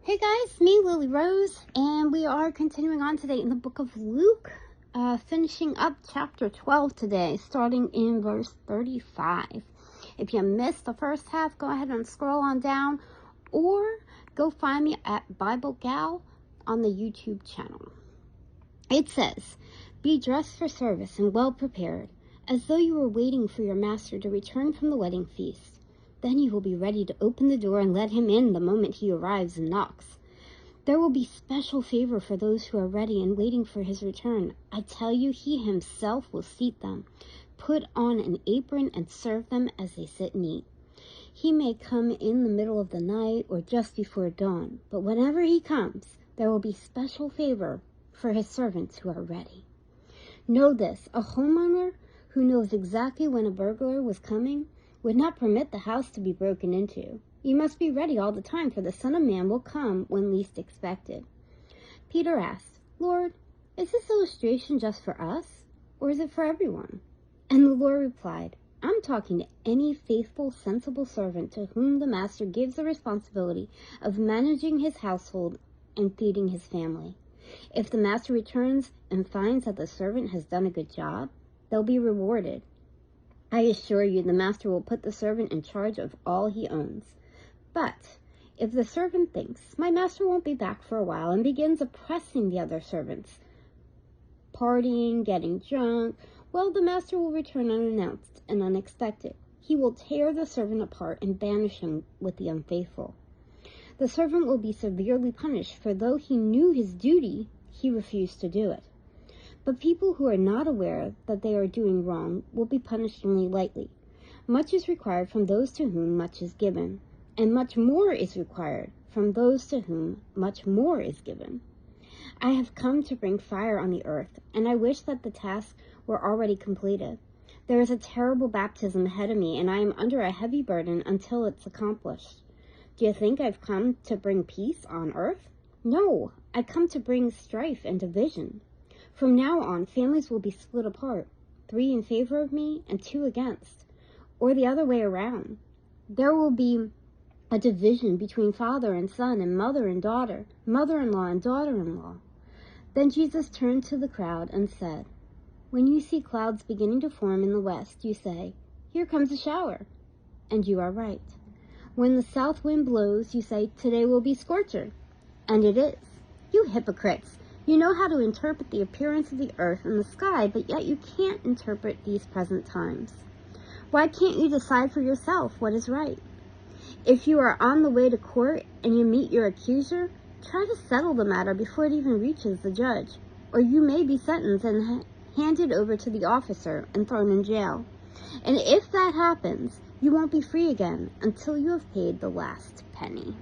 Hey guys, me Lily Rose, and we are continuing on today in the book of Luke, finishing up chapter 12 today, starting in verse 35. If you missed the first half, go ahead and scroll on down, or go find me at Bible Gal on the YouTube channel. It says, "Be dressed for service and well prepared, as though you were waiting for your master to return from the wedding feast. Then you will be ready to open the door and let him in the moment he arrives and knocks. There will be special favor for those who are ready and waiting for his return. I tell you, he himself will seat them, put on an apron, and serve them as they sit and eat. He may come in the middle of the night or just before dawn, but whenever he comes, there will be special favor for his servants who are ready. Know this, a homeowner who knows exactly when a burglar was coming would not permit the house to be broken into. You must be ready all the time, for the Son of Man will come when least expected." Peter asked, "Lord, is this illustration just for us, or is it for everyone?" And the Lord replied, "I'm talking to any faithful, sensible servant to whom the master gives the responsibility of managing his household and feeding his family. If the master returns and finds that the servant has done a good job, they'll be rewarded. I assure you, the master will put the servant in charge of all he owns. But if the servant thinks, 'My master won't be back for a while,' and begins oppressing the other servants, partying, getting drunk, well, the master will return unannounced and unexpected. He will tear the servant apart and banish him with the unfaithful. The servant will be severely punished, for though he knew his duty, he refused to do it. But people who are not aware that they are doing wrong will be punished only lightly. Much is required from those to whom much is given, and much more is required from those to whom much more is given. I have come to bring fire on the earth, and I wish that the task were already completed. There is a terrible baptism ahead of me, and I am under a heavy burden until it's accomplished. Do you think I've come to bring peace on earth? No, I come to bring strife and division. From now on, families will be split apart, 3 in favor of me and 2 against, or the other way around. There will be a division between father and son and mother and daughter, mother-in-law and daughter-in-law." Then Jesus turned to the crowd and said, "When you see clouds beginning to form in the west, you say, 'Here comes a shower,' and you are right. When the south wind blows, you say, 'Today will be scorcher,' and it is. You hypocrites! You know how to interpret the appearance of the earth and the sky, but yet you can't interpret these present times. Why can't you decide for yourself what is right? If you are on the way to court and you meet your accuser, try to settle the matter before it even reaches the judge, or you may be sentenced and handed over to the officer and thrown in jail. And if that happens, you won't be free again until you have paid the last penny."